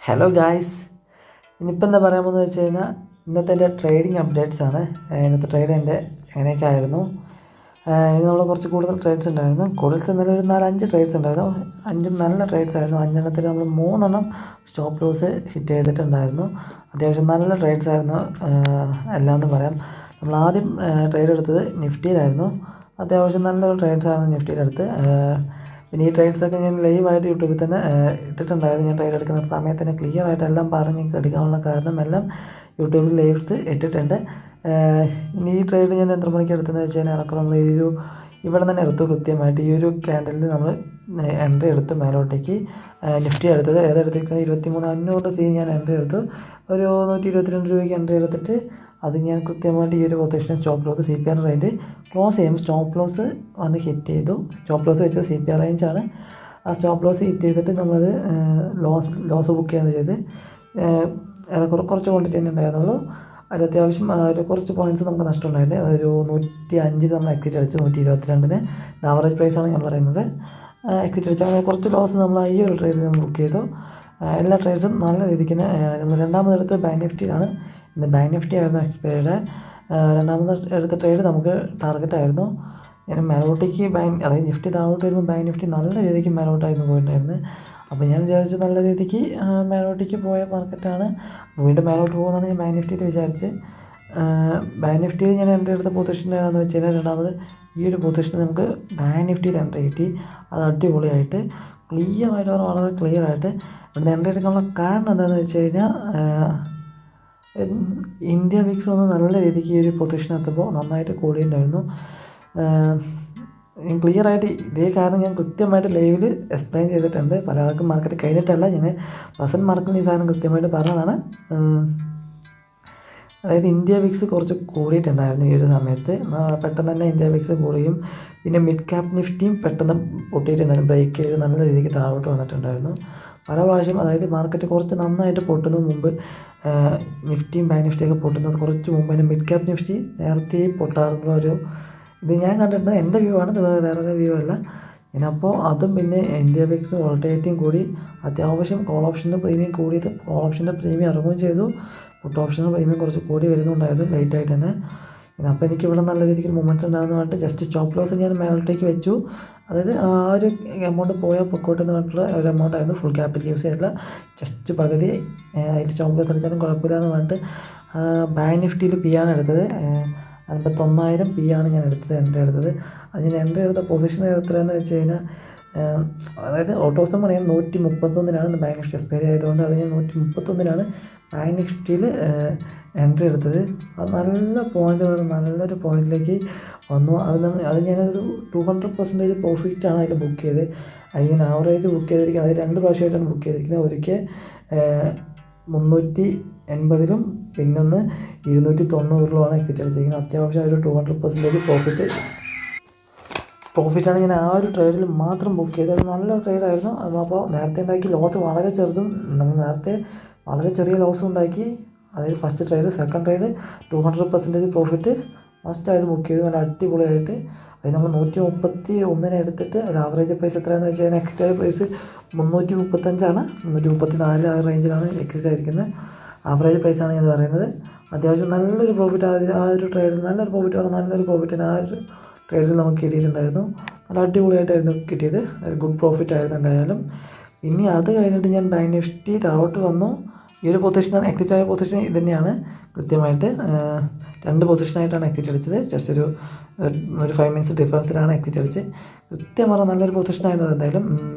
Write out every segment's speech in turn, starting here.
Hello guys, ഇനിയിപ്പോൾ എന്താ പറയാൻ പോകുന്നത് വെച്ച് കഴിഞ്ഞാൽ ഇന്നത്തെ എൻ്റെ ട്രേഡിങ് അപ്ഡേറ്റ്സ് ആണ്. ഇന്നത്തെ ട്രേഡ് എൻ്റെ എങ്ങനെയൊക്കെ ആയിരുന്നു. ഇന്ന് നമ്മൾ കുറച്ച് കൂടുതൽ ട്രേഡ്സ് ഉണ്ടായിരുന്നു. കൂടുതൽ ഇന്നലെ ഒരു 4-5 ട്രേഡ്സ് ഉണ്ടായിരുന്നു. 5ഉം നല്ല ട്രേഡ്സ് ആയിരുന്നു. 5എണ്ണത്തിൽ നമ്മൾ 3 സ്റ്റോപ്പ് ലോസ് ഹിറ്റ് ചെയ്തിട്ടുണ്ടായിരുന്നു. അത്യാവശ്യം നല്ല ട്രേഡ്സ് ആയിരുന്നു എല്ലാം എന്ന് പറയാം. നമ്മൾ ആദ്യം ട്രേഡ് എടുത്തത് നിഫ്റ്റിയിലായിരുന്നു. അത്യാവശ്യം നല്ലൊരു ട്രേഡ്സാണ് നിഫ്റ്റിയിലെടുത്ത്. പിന്നെ ഈ ട്രേഡ്സൊക്കെ ഞാൻ ലൈവായിട്ട് യൂട്യൂബിൽ തന്നെ ഇട്ടിട്ടുണ്ടായിരുന്നു. ഞാൻ ട്രേഡ് എടുക്കുന്ന സമയത്ത് തന്നെ ക്ലിയർ ആയിട്ട് എല്ലാം പറഞ്ഞ് എടുക്കാനുള്ള കാരണം എല്ലാം യൂട്യൂബിൽ ലൈവ്സ് ഇട്ടിട്ടുണ്ട്. ഇനി ഈ ട്രേഡ് ഞാൻ എത്ര മണിക്ക് എടുത്തതെന്ന് വെച്ച് കഴിഞ്ഞാൽ ഇറക്കം നമ്മൾ ഇവിടെ തന്നെ എടുത്തു. കൃത്യമായിട്ട് ഈ ഒരു ക്യാൻഡലിൽ നമ്മൾ എൻട്രി എടുത്തു മേലോട്ടേക്ക്. നിഫ്റ്റി എടുത്തത് ഏതെടുത്തിരിക്കുന്നത് 23,500 സി ഞാൻ എൻട്രി എടുത്തു. ഒരു 122 രൂപയ്ക്ക് എൻട്രി എടുത്തിട്ട് അത് ഞാൻ കൃത്യമായിട്ട് ഈ ഒരു position stop loss CPR range close ചെയ്യുമ്പോൾ സ്റ്റോപ്പ് ലോസ് വന്ന് ഹിറ്റ് ചെയ്തു. സ്റ്റോപ്പ് ലോസ് വെച്ചത് CPR റേഞ്ചാണ്. ആ സ്റ്റോപ്പ് ലോസ് ഹിറ്റ് ചെയ്തിട്ട് നമ്മളത് ലോസ് ബുക്ക് ചെയ്യുന്നത് ചെയ്ത് കുറച്ച് ക്വാണ്ടിറ്റി തന്നെ ഉണ്ടായിരുന്നുള്ളൂ. അതിൽ അത്യാവശ്യം ഒരു കുറച്ച് പോയിൻറ്റ്സ് നമുക്ക് നഷ്ടമുണ്ടായിട്ട് അതൊരു 105 നമ്മൾ എക്സിറ്റ് അടിച്ചു. 122 ആവറേജ് പ്രൈസാണ് ഞാൻ പറയുന്നത്. എക്സിറ്റ് അടിച്ചാൽ കുറച്ച് ലോസ് നമ്മൾ ഈ ഒരു ട്രേഡിൽ നമ്മൾ ബുക്ക് ചെയ്തു. എല്ലാ ട്രേഡ്സും നല്ല രീതിക്ക് നമ്മൾ രണ്ടാമതെടുത്ത് ബാങ്ക് നിഫ്റ്റിയിലാണ്. ഇന്ന് ബാങ്ക് നിഫ്റ്റി ആയിരുന്നു എക്സ്പയർഡ്. രണ്ടാമത് എടുത്ത ട്രേഡ് നമുക്ക് ടാർഗറ്റായിരുന്നു. ഞാൻ മേലോട്ടേക്ക് അതായത് നിഫ്റ്റി താഴോട്ട് വരുമ്പോൾ ബാങ്ക് നിഫ്റ്റി നല്ല രീതിക്ക് മേലോട്ടായിരുന്നു പോയിട്ടുണ്ടായിരുന്നത്. അപ്പോൾ ഞാൻ വിചാരിച്ചു നല്ല രീതിക്ക് മേലോട്ടേക്ക് പോയ മാർക്കറ്റാണ്, വീണ്ടും മേലോട്ട് പോകുന്നതാണ് ഞാൻ ബാങ്ക് നിഫ്റ്റിയിൽ വിചാരിച്ച്. ബാങ്ക് നിഫ്റ്റിയിൽ ഞാൻ എൻട്രി എടുത്ത പൊസിഷൻ ഏതാണെന്ന് വെച്ച് കഴിഞ്ഞാൽ രണ്ടാമത് ഈ ഒരു പൊസിഷനിൽ നമുക്ക് ബാങ്ക് നിഫ്റ്റിയിൽ എൻട്രി കിട്ടി. അത് അടിപൊളിയായിട്ട് ക്ലിയറായിട്ട് വളരെ ക്ലിയറായിട്ട് ഇവിടുന്ന് എൻട്രി എടുക്കാനുള്ള കാരണം എന്താണെന്ന് വെച്ച് കഴിഞ്ഞാൽ ഇന്ത്യ വിക്സ് ഒന്ന് നല്ല രീതിക്ക് ഈ ഒരു പൊസിഷൻ എത്തുമ്പോൾ നന്നായിട്ട് കൂടിയിട്ടുണ്ടായിരുന്നു. ക്ലിയറായിട്ട് ഇതേ കാരണം ഞാൻ കൃത്യമായിട്ട് ലൈവിൽ എക്സ്പ്ലെയിൻ ചെയ്തിട്ടുണ്ട്. പല ആൾക്കും മാർക്കറ്റ് കഴിഞ്ഞിട്ടല്ല, ഞാൻ പ്രസൻറ്റ് മാർക്കറ്റിൽ ഈ സാധനം കൃത്യമായിട്ട് പറഞ്ഞതാണ്. അതായത് ഇന്ത്യ വിക്സ് കുറച്ച് കൂടിയിട്ടുണ്ടായിരുന്നു ഈ ഒരു സമയത്ത്. പെട്ടെന്ന് തന്നെ ഇന്ത്യ വിക്സ് കൂടുകയും പിന്നെ മിഡ് ക്യാപ് നിഫ്റ്റിയും പെട്ടെന്ന് പൊട്ടിയിട്ടുണ്ടായിരുന്നു. ബ്രേക്ക് ചെയ്ത് നല്ല രീതിക്ക് താഴോട്ട് വന്നിട്ടുണ്ടായിരുന്നു പല പ്രാവശ്യം. അതായത് മാർക്കറ്റ് കുറച്ച് നന്നായിട്ട് പൊട്ടുന്നതിന് മുമ്പ് നിഫ്റ്റിയും ബാങ്ക് നിഫ്റ്റിയൊക്കെ പൊട്ടുന്നത് കുറച്ച് മുമ്പ് തന്നെ മിഡ് ക്യാപ് നിഫ്റ്റി നേരത്തെ പൊട്ടാറുള്ള ഒരു ഇത് ഞാൻ കണ്ടിട്ടുണ്ട്. എൻ്റെ വ്യൂ ആണ്, വേറൊരു വ്യൂ അല്ല. അപ്പോൾ അതും പിന്നെ ഇന്ത്യ വിക്സ് വോളറ്റിലിറ്റിയും കൂടി അത്യാവശ്യം കോൾ ഓപ്ഷൻ്റെ പ്രീമിയം കൂടിയത്. കോൾ ഓപ്ഷൻ്റെ പ്രീമിയം ഇറങ്ങുകയും ചെയ്തു. പുട്ട് ഓപ്ഷൻ്റെ പ്രീമിയം കുറച്ച് കൂടി വരുന്നുണ്ടായിരുന്നു ലേറ്റായിട്ട് തന്നെ. അപ്പോൾ എനിക്ക് ഇവിടെ നല്ല രീതിക്ക് മൊമെൻറ്റ്സ് ഉണ്ടാകുന്ന പറഞ്ഞിട്ട് ജസ്റ്റ് സ്റ്റോപ്പ് ലോസ് ഞാൻ മേലോട്ടേക്ക് വെച്ചു. അതായത് ആ ഒരു എമൗണ്ട് പോയാൽ പൊക്കോട്ട് എന്ന് പറഞ്ഞിട്ടുള്ള ഒരു എമൗണ്ട് ആയിരുന്നു. ഫുൾ ക്യാപിറ്റൽ യൂസ് ചെയ്തില്ല, ജസ്റ്റ് പകുതി അതിൽ സ്റ്റോപ്പ് ലോസ് അടിച്ചാലും കുഴപ്പമില്ല എന്ന് പറഞ്ഞിട്ട് ബാങ്ക് നിഫ്റ്റിയിൽ പി ആണ് എടുത്തത്. 51,000 പി ആണ് ഞാൻ എൻട്രി എടുത്തത്. അത് ഞാൻ എൻട്രി എടുത്ത പൊസിഷൻ എത്രയാണെന്ന് വെച്ച് കഴിഞ്ഞാൽ അതായത് ഓട്ടോസം പറയാൻ 131 ബാങ്ക് നിഫ്റ്റി എക്സ്പയറി ആയതുകൊണ്ട് അത് ഞാൻ 131 ബാങ്ക് നിഫ്റ്റിയിൽ എൻട്രി എടുത്തത്. അത് നല്ല നല്ലൊരു പോയിന്റിലേക്ക് വന്നു. അത് ഞാനൊരു 200% പ്രോഫിറ്റാണ് അതിൽ ബുക്ക് ചെയ്തത്. അത് ഞാൻ ആവറേജ് ബുക്ക് ചെയ്തിരിക്കുന്നത്, അതായത് 2 പ്രാവശ്യമായിട്ടാണ് ബുക്ക് ചെയ്തിരിക്കുന്നത്. ഒരിക്കൽ 380 പിന്നൊന്ന് 290 എക്സിറ്റ് അടിച്ചിരിക്കുന്നത്. അത്യാവശ്യം ഒരു 200% പ്രോഫിറ്റാണ് ഞാൻ ആ ഒരു ട്രേഡിൽ മാത്രം ബുക്ക് ചെയ്തത്. അത് നല്ല ട്രേഡായിരുന്നു. അപ്പോൾ നേരത്തെ ഉണ്ടാക്കി ലോസ് വളരെ ചെറുതും, നമ്മൾ നേരത്തെ വളരെ ചെറിയ ലോസും ഉണ്ടാക്കി. അതായത് first trade, second trade 200% profit മസ്റ്റായിട്ട് ബുക്ക് ചെയ്തു നല്ല അടിപൊളിയായിട്ട്. അത് നമ്മൾ 131 എടുത്തിട്ട് ഒരു ആവറേജ് പ്രൈസ് എത്രയാണെന്ന് വെച്ച് കഴിഞ്ഞാൽ എക്സിറ്റ് പ്രൈസ് 335 334 ആ റേഞ്ചിലാണ് എക്സിറ്റ് ആയിരിക്കുന്നത്. ആവറേജ് പ്രൈസാണ് ഞാൻ പറയുന്നത്. അത്യാവശ്യം നല്ലൊരു പ്രോഫിറ്റ് ആ ഒരു ട്രേഡിൽ നല്ലൊരു പ്രോഫിറ്റിന് ആ ഒരു ട്രേഡിൽ നമുക്ക് കിട്ടിയിട്ടുണ്ടായിരുന്നു. നല്ല അടിപൊളിയായിട്ടായിരുന്നു കിട്ടിയത്. ഗുഡ് പ്രോഫിറ്റ് ആയിരുന്നു എന്തായാലും. ഇനി അത് കഴിഞ്ഞിട്ട് ഞാൻ ബാങ്ക് നിഫ്റ്റി താഴോട്ട് വന്നു. ഈ ഒരു പൊസിഷനാണ് എക്സിറ്റ് ആയ പൊസിഷൻ. ഇത് തന്നെയാണ് കൃത്യമായിട്ട് 2 പൊസിഷനായിട്ടാണ് എക്സിറ്റ് അടിച്ചത്. ജസ്റ്റ് ഒരു 5 മിനിറ്റ്സ് ഡിഫറൻസിലാണ് എക്സിറ്റ് അടിച്ചത്. കൃത്യം പറഞ്ഞാൽ നല്ലൊരു പൊസിഷനായിരുന്നു എന്തായാലും.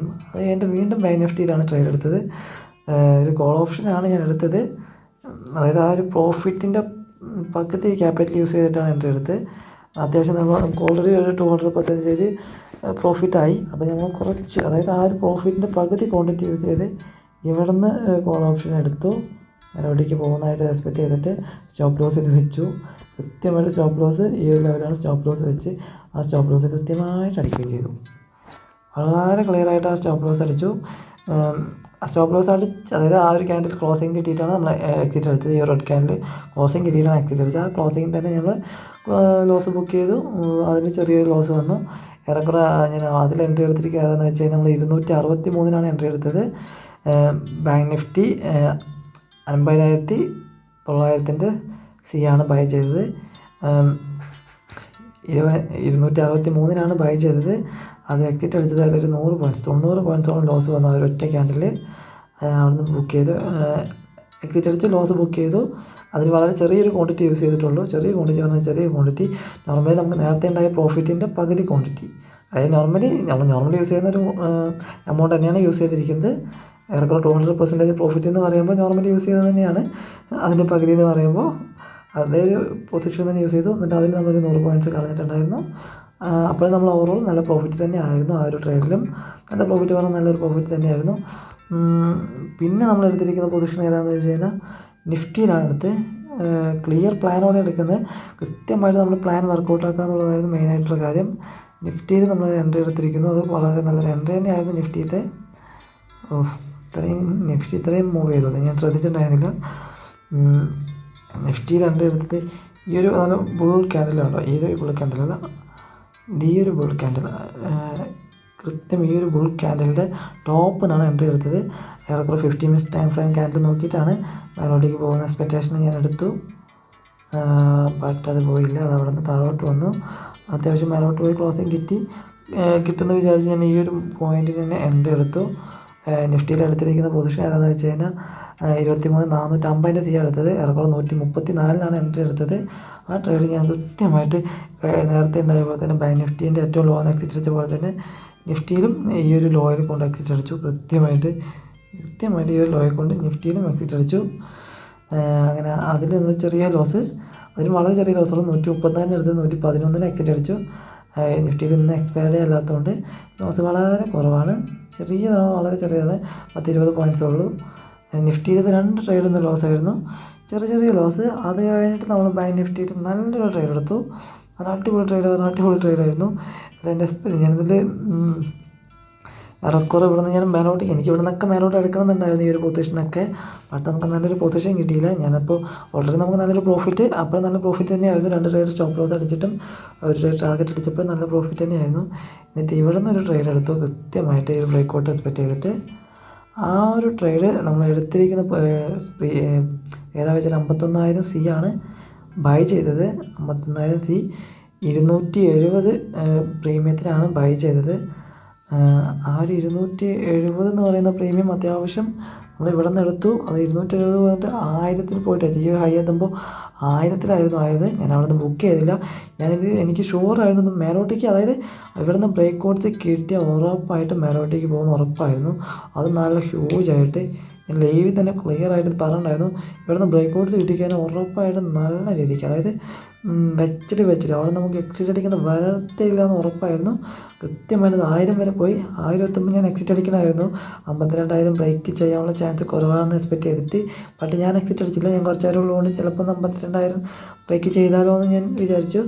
അത് കഴിഞ്ഞിട്ട് വീണ്ടും ബാങ്ക് നിഫ്റ്റിയിലാണ് ട്രേഡ് എടുത്തത്. ഒരു കോൾ ഓപ്ഷനാണ് ഞാൻ എടുത്തത്. അതായത് ആ ഒരു പ്രോഫിറ്റിൻ്റെ പകുതി ക്യാപിറ്റൽ യൂസ് ചെയ്തിട്ടാണ് എൻട്രി എടുത്തത്. അത്യാവശ്യം നമുക്ക് ഓൾറെഡി ഒരു 200% പ്രോഫിറ്റായി. അപ്പോൾ നമ്മൾ കുറച്ച്, അതായത് ആ ഒരു പ്രോഫിറ്റിൻ്റെ പകുതി ക്വാണ്ടിറ്റി യൂസ് ചെയ്ത് ഇവിടെ നിന്ന് കോൾ ഓപ്ഷൻ എടുത്തു. മേലോട്ടേക്ക് പോകുന്നതായിട്ട് എക്സ്പെക്റ്റ് ചെയ്തിട്ട് സ്റ്റോപ്പ് ലോസ് ഇത് വെച്ചു. കൃത്യമായിട്ട് സ്റ്റോപ്പ് ലോസ് ഈ ഒരു ലെവലാണ് സ്റ്റോപ്പ് ലോസ് വെച്ച് ആ സ്റ്റോപ്പ് ലോസ് കൃത്യമായിട്ട് അടിക്കുകയും ചെയ്തു. വളരെ ക്ലിയറായിട്ട് ആ സ്റ്റോപ്പ് ലോസ് അടിച്ചു. ആ സ്റ്റോപ്പ് ലോസ് അതായത് ആ ഒരു ക്യാൻഡിൽ ക്ലോസിങ് കിട്ടിയിട്ടാണ് നമ്മൾ എക്സിറ്റ് അടിച്ചത്. ഈ റെഡ് ക്യാൻഡിൽ ക്ലോസിങ് കിട്ടിയിട്ടാണ് എക്സിറ്റ് അടിച്ചത്. ആ ക്ലോസിങ് തന്നെ ഞങ്ങൾ ലോസ് ബുക്ക് ചെയ്തു. അതിന് ചെറിയൊരു ലോസ് വന്നു. ഏറെക്കുറെ ഞാൻ അതിൽ എൻട്രി എടുത്തിരിക്കുക ഏതാണെന്ന് വെച്ച് കഴിഞ്ഞാൽ നമ്മൾ 263 എൻട്രി എടുത്തത്. ബാങ്ക് നിഫ്റ്റി 50,900 സി ആണ് ബൈ ചെയ്തത്. 263 ബൈ ചെയ്തത്. അത് എക്സിറ്റ് അടിച്ചത് അതിലൊരു 100 പോയിൻറ്റ്സ് 90 പോയിൻറ്റ്സോളം ലോസ് വന്നു. അവർ ഒറ്റ ക്യാൻഡിൽ അവിടുന്ന് ബുക്ക് ചെയ്തു, എക്സിറ്റ് അടിച്ച് ലോസ് ബുക്ക് ചെയ്തു. അതിൽ വളരെ ചെറിയൊരു ക്വാണ്ടിറ്റി യൂസ് ചെയ്തിട്ടുള്ളൂ. ചെറിയ ക്വാണ്ടിറ്റി പറഞ്ഞാൽ ചെറിയ ക്വാണ്ടിറ്റി. നോർമലി നമുക്ക് നേരത്തെ ഉണ്ടായ പ്രോഫിറ്റിൻ്റെ പകുതി ക്വാണ്ടിറ്റി, അതായത് നോർമലി യൂസ് ചെയ്യുന്ന ഒരു എമൗണ്ട് തന്നെയാണ് യൂസ് ചെയ്തിരിക്കുന്നത്. ഏറെക്കുറെ 200% പ്രോഫിറ്റ് എന്ന് പറയുമ്പോൾ നോർമലി യൂസ് ചെയ്യുന്നത് തന്നെയാണ്. അതിൻ്റെ പകുതി എന്ന് പറയുമ്പോൾ അതേ ഒരു പൊസിഷൻ തന്നെ യൂസ് ചെയ്തു. എന്നിട്ട് അതിൽ നമ്മളൊരു 100 പോയിൻറ്റ്സ് കളഞ്ഞിട്ടുണ്ടായിരുന്നു. അപ്പോൾ നമ്മൾ ഓവറോൾ നല്ല പ്രോഫിറ്റ് തന്നെ ആയിരുന്നു. ആ ഒരു ട്രേഡിലും നല്ല പ്രോഫിറ്റ് പറഞ്ഞാൽ നല്ലൊരു പ്രോഫിറ്റ് തന്നെയായിരുന്നു. പിന്നെ നമ്മൾ എടുത്തിരിക്കുന്ന പൊസിഷൻ ഏതാണെന്ന് വെച്ച് കഴിഞ്ഞാൽ നിഫ്റ്റിയിലാണ് എടുത്ത്. ക്ലിയർ പ്ലാനോടെ എടുക്കുന്നത്. കൃത്യമായിട്ട് നമ്മൾ പ്ലാൻ വർക്കൗട്ട് ആക്കുക എന്നുള്ളതായിരുന്നു മെയിനായിട്ടുള്ള കാര്യം. നിഫ്റ്റിയിൽ നമ്മൾ എൻട്രി എടുത്തിരിക്കുന്നു. അത് വളരെ നല്ലൊരു എൻട്രി തന്നെയായിരുന്നു നിഫ്റ്റിയിലത്തെ. നിഫ്റ്റി ഇത്രയും മൂവ് ചെയ്തു അത് ഞാൻ ശ്രദ്ധിച്ചിട്ടുണ്ടായിരുന്നില്ല. നിഫ്റ്റിയിൽ എൻട്രി എടുത്തത് ഈ ഒരു നല്ല ബുൾ ക്യാൻഡിലുണ്ടോ, ഈ ഒരു ബുൾ ക്യാൻഡിലല്ല, ഈ ഒരു ബുൾ ക്യാൻഡിൽ, കൃത്യം ഈ ഒരു ബുൾ ക്യാൻഡിലിൻ്റെ ടോപ്പ് നിന്നാണ് എൻട്രി എടുത്തത്. ഏറെക്കുറെ 15 മിനിറ്റ്സ് ടൈം ഫ്രെയിം ക്യാൻഡിൽ നോക്കിയിട്ടാണ് മേലോട്ടേക്ക് പോകുന്ന എക്സ്പെക്റ്റേഷൻ ഞാൻ എടുത്തു. ബട്ട് അത് പോയില്ല. അത് അവിടെ നിന്ന് താഴോട്ട് വന്നു. അത്യാവശ്യം മേലോട്ട് പോയി ക്ലോസിങ് കിട്ടുമെന്ന് വിചാരിച്ച് ഞാൻ ഈ ഒരു പോയിന്റിൽ തന്നെ എൻട്രി എടുത്തു. നിഫ്റ്റിയിൽ എടുത്തിരിക്കുന്ന പൊസിഷൻ ഏതാണെന്ന് വെച്ച് കഴിഞ്ഞാൽ 23,450 സി എടുത്തത്. ഏറെക്കുറെ 134 എൻട്രി എടുത്തത്. ആ ട്രേഡ് ഞാൻ കൃത്യമായിട്ട് നേരത്തെ ഉണ്ടായ പോലെ തന്നെ ബാങ്ക് നിഫ്റ്റീൻ്റെ ഏറ്റവും ലോ എക്സിറ്റ് അടിച്ച പോലെ തന്നെ നിഫ്റ്റിയിലും ഈ ഒരു ലോയിൽ കൊണ്ട് എക്സിറ്റ് അടിച്ചു. കൃത്യമായിട്ട് ഈ ഒരു ലോയിൽ കൊണ്ട് നിഫ്റ്റിയിലും എക്സിറ്റ് അടിച്ചു. അങ്ങനെ അതിൽ നമ്മൾ ചെറിയ ലോസ്, അതിന് വളരെ ചെറിയ ലോസുള്ളൂ. 134 എടുത്ത് 111 എക്സിറ്റ് അടിച്ചു. നിഫ്റ്റിയിൽ ഇന്ന് എക്സ്പയറി അല്ലാത്തതുകൊണ്ട് ലോസ് വളരെ കുറവാണ്. വളരെ ചെറിയതാണ്. 10-20 പോയിൻറ്റ്സേ ഉള്ളൂ. നിഫ്റ്റിയിൽ 2 ട്രേഡ് ഇന്ന് ലോസ് ആയിരുന്നു, ചെറിയ ലോസ്. അത് കഴിഞ്ഞിട്ട് നമ്മൾ ബാങ്ക് നിഫ്റ്റിയിൽ നല്ലൊരു ട്രേഡ് എടുത്തു. അത് അടിപൊളി ട്രേഡായിരുന്നു. ഞാനിതിൽ ഏറെക്കുറെ ഇവിടെ നിന്ന് ഞാൻ എനിക്ക് ഇവിടെ നിന്നൊക്കെ മേലോട്ട് എടുക്കണമെന്നുണ്ടായിരുന്നു ഈ ഒരു പൊസിഷനൊക്കെ. ബട്ട് നമുക്ക് നല്ലൊരു പൊസിഷൻ കിട്ടിയില്ല. ഞാനപ്പോൾ ഓൾറെഡി നമുക്ക് നല്ലൊരു പ്രോഫിറ്റ്, അപ്പോൾ നല്ല പ്രോഫിറ്റ് തന്നെയായിരുന്നു. 2 ട്രേഡ് സ്റ്റോപ്പ് ലോസ് അടിച്ചിട്ടും ഒരു ട്രേഡ് ടാർഗറ്റ് അടിച്ചപ്പോൾ നല്ല പ്രോഫിറ്റ് തന്നെയായിരുന്നു. എന്നിട്ട് ഇവിടെ നിന്ന് ഒരു ട്രേഡ് എടുത്തു കൃത്യമായിട്ട് ഈ ഒരു ബ്രേക്കൗട്ട് എക്സ്പെക്റ്റ് ചെയ്തിട്ട്. ആ ഒരു ട്രേഡ് നമ്മൾ എടുത്തിരിക്കുന്ന ഏതാ വെച്ചാൽ 51,000 സി ആണ് ബൈ ചെയ്തത്. 51,000 സി 270 പ്രീമിയത്തിനാണ് ബൈ ചെയ്തത്. ആ ഒരു 270 എന്ന് പറയുന്ന പ്രീമിയം അത്യാവശ്യം നമ്മൾ ഇവിടെ നിന്ന് എടുത്തു. അത് 270 പറഞ്ഞിട്ട് 1000 പോയിട്ടാണ്. ഈ ഒരു ഹൈ എത്തുമ്പോൾ 1000 ആയത്. ഞാൻ അവിടെ നിന്ന് ബുക്ക് ചെയ്തില്ല. എനിക്ക് ഷുവറായിരുന്നു മേലോട്ടേക്ക്, അതായത് ഇവിടെ നിന്ന് ബ്രേക്കൗട്ട്സ് കിട്ടിയ ഉറപ്പായിട്ട് മേലോട്ടേക്ക് പോകുന്ന ഉറപ്പായിരുന്നു. അത് നല്ല ഹ്യൂജായിട്ട് ഞാൻ ലൈവിൽ തന്നെ ക്ലിയർ ആയിട്ട് പറഞ്ഞിട്ടുണ്ടായിരുന്നു. ഇവിടെ നിന്ന് ബ്രേക്കൗട്ട്സ് കിട്ടിക്കഴിഞ്ഞാൽ ഉറപ്പായിട്ട് നല്ല രീതിക്ക്, അതായത് വെച്ചിട്ട് അവിടെ നമുക്ക് എക്സിറ്റ് അടിക്കേണ്ട വരത്തില്ല എന്ന് ഉറപ്പായിരുന്നു. കൃത്യമായിട്ട് 1000 വരെ പോയി. 1000 എത്തുമ്പോൾ ഞാൻ എക്സിറ്റ് അടിക്കണമായിരുന്നു. 52,000 ബ്രേക്ക് ചെയ്യാനുള്ള ചാൻസ് കുറവാണെന്ന് എക്സ്പെക്റ്റ് ചെയ്തിട്ട്. ബട്ട് ഞാൻ എക്സിറ്റ് അടിച്ചില്ല. ഞാൻ കുറച്ച് നേരം ഉള്ളതുകൊണ്ട് ചിലപ്പോൾ 52,000 ബ്രേക്ക് ചെയ്താലോ എന്ന് ഞാൻ വിചാരിച്ചു.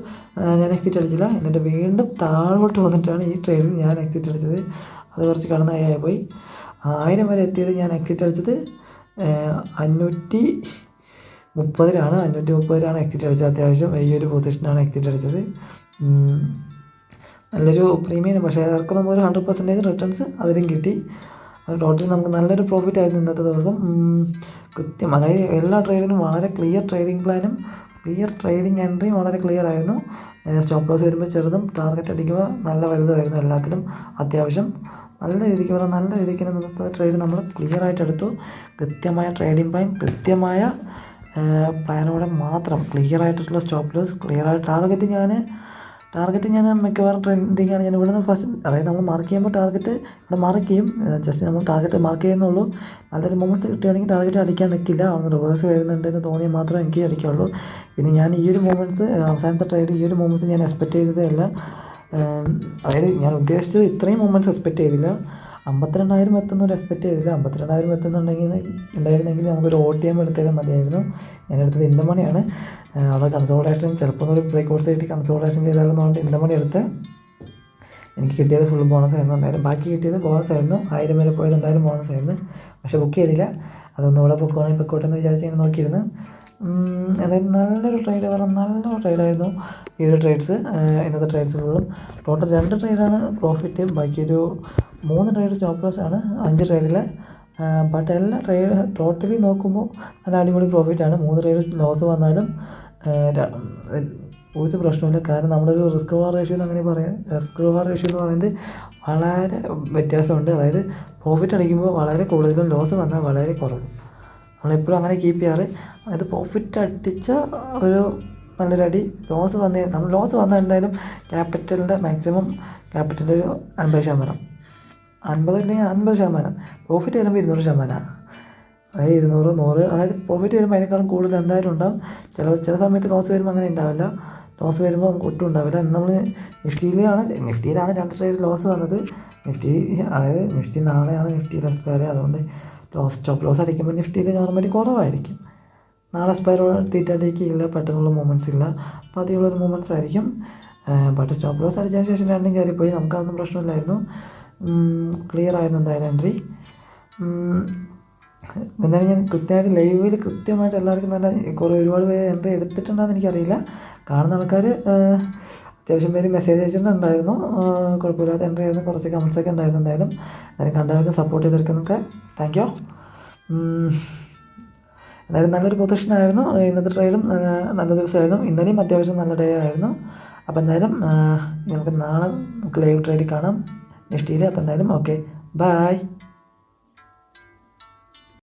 ഞാൻ എക്സിറ്റ് അടിച്ചില്ല. എന്നിട്ട് വീണ്ടും താഴോട്ട് വന്നിട്ടാണ് ഈ ട്രേഡിൽ ഞാൻ എക്സിറ്റ് അടിച്ചത്. അത് കുറച്ച് കടന്ന് ആയി പോയി. 1000 വരെ എത്തിയത് ഞാൻ എക്സിറ്റ് അടിച്ചത് 530 എക്സിറ്റ് അടിച്ചത്. അത്യാവശ്യം ഈ ഒരു പൊസിഷനാണ് എക്സിറ്റ് അടിച്ചത്. നല്ലൊരു പ്രീമിയം, പക്ഷേ അവർക്ക് നമുക്ക് ഒരു 100% റിട്ടേൺസ് അതിലും കിട്ടി. അത് ടോട്ടൽ നമുക്ക് നല്ലൊരു പ്രോഫിറ്റ് ആയിരുന്നു ഇന്നത്തെ ദിവസം. കൃത്യം, അതായത് എല്ലാ ട്രേഡിനും വളരെ ക്ലിയർ ട്രേഡിംഗ് പ്ലാനും ക്ലിയർ ട്രേഡിംഗ് എൻട്രിയും വളരെ ക്ലിയർ ആയിരുന്നു. സ്റ്റോപ്പ് ലോസ് വരുമ്പോൾ ചെറുതും ടാർഗറ്റ് അടിക്കുമ്പോൾ നല്ല വലുതുമായിരുന്നു. എല്ലാത്തിലും അത്യാവശ്യം നല്ല രീതിക്ക് ഇന്നത്തെ ട്രേഡ് നമ്മൾ ക്ലിയർ ആയിട്ട് എടുത്തു. കൃത്യമായ ട്രേഡിംഗ് പ്ലാൻ, കൃത്യമായ പ്ലാനോടെ മാത്രം, ക്ലിയർ ആയിട്ടുള്ള സ്റ്റോപ്പ് ലോസ്, ക്ലിയർ ആയിട്ട് ടാർഗറ്റ് ഞാൻ മിക്കവാറും ട്രെൻഡിങ്ങാണ്. ഞാൻ ഇവിടെ നിന്ന് ഫസ്റ്റ്, അതായത് നമ്മൾ മാർക്ക് ചെയ്യുമ്പോൾ ടാർഗറ്റ് ഇവിടെ മാർക്ക് ചെയ്യും. ജസ്റ്റ് നമ്മൾ ടാർഗറ്റ് മാർക്ക് ചെയ്യുന്നുള്ളൂ. നല്ലൊരു മൊമെൻറ്റ് കിട്ടുകയാണെങ്കിൽ ടാർഗറ്റ് അടിക്കാൻ നിൽക്കില്ല. അവിടെ റിവേഴ്സ് വരുന്നുണ്ടെന്ന് തോന്നിയാൽ മാത്രമേ എനിക്ക് അടിക്കുള്ളൂ. പിന്നെ ഞാൻ ഈ ഒരു മൊമെൻറ്റ്സ്, അവസാനത്തെ ട്രേഡ് ഈ ഒരു മൊമെൻറ്റ്സ് ഞാൻ എക്സ്പെക്റ്റ് ചെയ്തതേ അല്ല. അതായത് ഞാൻ ഉദ്ദേശിച്ചത് ഇത്രയും മൊമെൻറ്റ്സ് എക്സ്പെക്റ്റ് ചെയ്തില്ല. 52,000 എത്തുന്നൊരു എക്സ്പെക്റ്റ് ചെയ്തില്ല. 52,000 ഉണ്ടായിരുന്നെങ്കിൽ നമുക്കൊരു OTM എടുത്താലും മതിയായിരുന്നു. ഞാനെടുത്തത് ഇൻ ദ മണിയാണ്. അവിടെ കൺസോൾട്ടേഷൻ ചിലപ്പോൾ ഒരു ബ്രേക്കൗട്ട്സ് കിട്ടി കൺസോൾട്ടേഷൻ ചെയ്താലെന്ന് പറഞ്ഞിട്ട് ഇൻ ദ മണി എടുത്ത് എനിക്ക് കിട്ടിയത് ഫുൾ ബോണസ് ആയിരുന്നു. എന്തായാലും ബാക്കി കിട്ടിയത് ബോണസ് ആയിരുന്നു. 1000 വരെ പോയത് എന്തായാലും ബോണസ് ആയിരുന്നു. പക്ഷേ ബുക്ക് ചെയ്തില്ല. അതൊന്നുകൂടെ പൊക്കോട്ടെ എന്ന് വിചാരിച്ച് ഇങ്ങനെ നോക്കിയിരുന്നു. അതായത് നല്ലൊരു ട്രേഡായിരുന്നു ഈ ഒരു ട്രേഡ്സ്. ഇന്നത്തെ ട്രേഡ്സ് ഫുള്ളും ടോട്ടൽ 2 ട്രേഡാണ് പ്രോഫിറ്റ്. ബാക്കിയൊരു 3 ട്രേഡ് സ്റ്റോപ്പ് ലോസ് ആണ്. 5 ട്രേഡിൽ ബട്ട് എല്ലാ ട്രേഡ് ടോട്ടലി നോക്കുമ്പോൾ നല്ല അടിപൊളി പ്രോഫിറ്റാണ്. 3 ട്രേഡ് ലോസ് വന്നാലും ഒരു പ്രശ്നമില്ല. കാരണം നമ്മളൊരു റിസ്ക് റിവാർഡ് റേഷ്യോ എന്ന് അങ്ങനെ പറയാം. റിസ്ക് റിവാർഡ് റേഷ്യോ എന്ന് പറയുന്നത് വളരെ വ്യത്യാസമുണ്ട്. അതായത് പ്രോഫിറ്റ് അടിക്കുമ്പോൾ വളരെ കൂടുതലും ലോസ് വന്നാൽ വളരെ കുറവും. നമ്മളെപ്പോഴും അങ്ങനെ കീപ്പ് ചെയ്യാറ്. അതായത് പ്രോഫിറ്റ് അടിച്ച ഒരു നല്ലൊരടി, നമ്മൾ ലോസ് വന്നാൽ എന്തായാലും ക്യാപിറ്റലിൻ്റെ മാക്സിമം ക്യാപിറ്റലിൻ്റെ ഒരു 50%, 50 അല്ലെങ്കിൽ 50%. പ്രോഫിറ്റ് വരുമ്പോൾ 200%. അതായത് 200, 100, അതായത് പ്രോഫിറ്റ് വരുമ്പോൾ അതിനേക്കാളും കൂടുതൽ എന്തായാലും ഉണ്ടാവും. ചില സമയത്ത് ലോസ് വരുമ്പോൾ അങ്ങനെ ഉണ്ടാവില്ല. ലോസ് വരുമ്പോൾ ഒട്ടും ഉണ്ടാവില്ല. നമ്മൾ നിഫ്റ്റിയിലാണ് 2 ട്രേഡ് ലോസ് വന്നത്. അതായത് നിഫ്റ്റി നാളെയാണ് നിഫ്റ്റിയിൽ എക്സ്പയറി. അതുകൊണ്ട് സ്റ്റോപ്പ് ലോസ് അടിക്കുമ്പോൾ നിഫ്റ്റിയിൽ നോർമലി കുറവായിരിക്കും. നാളെ എക്സ്പയർ തീറ്റടിക്കില്ല, പെട്ടെന്നുള്ള മൂവ്മെൻറ്റ്സ് ഇല്ല, അപ്പോൾ അതിലുള്ളൊരു മൂവ്മെൻറ്റ്സ് ആയിരിക്കും. ബട്ട് സ്റ്റോപ്പ് ലോസ് അടിച്ചതിന് ശേഷം രണ്ടും കയറിപ്പോയി. നമുക്കതൊന്നും പ്രശ്നമില്ലായിരുന്നു. ക്ലിയർ ആയിരുന്നു എന്തായാലും എൻട്രി. എന്തായാലും ഞാൻ കൃത്യമായിട്ട് ലൈവിൽ കൃത്യമായിട്ട് എല്ലാവർക്കും നല്ല ഒരുപാട് പേര് എൻട്രി എടുത്തിട്ടുണ്ടെന്ന് എനിക്കറിയില്ല. കാണുന്ന ആൾക്കാർ അത്യാവശ്യം പേര് മെസ്സേജ് അയച്ചിട്ടുണ്ടായിരുന്നു. കുഴപ്പമില്ലാത്ത എൻട്രി ആയിരുന്നു. കുറച്ച് കമൻസൊക്കെ ഉണ്ടായിരുന്നു. എന്തായാലും കണ്ടവർക്കും സപ്പോർട്ട് ചെയ്തവർക്കൊക്കെ താങ്ക് യു. എന്തായാലും നല്ലൊരു പൊസിഷനായിരുന്നു. ഇന്നത്തെ ട്രേഡും നല്ല ദിവസമായിരുന്നു. ഇന്നലെയും അത്യാവശ്യം നല്ല ഡേ ആയിരുന്നു. അപ്പോൾ എന്തായാലും നമുക്ക് നാളെ ലൈവ് ട്രേഡിൽ കാണാം നിഫ്റ്റിയിൽ. അപ്പോൾ എന്തായാലും ഓക്കെ, ബൈ.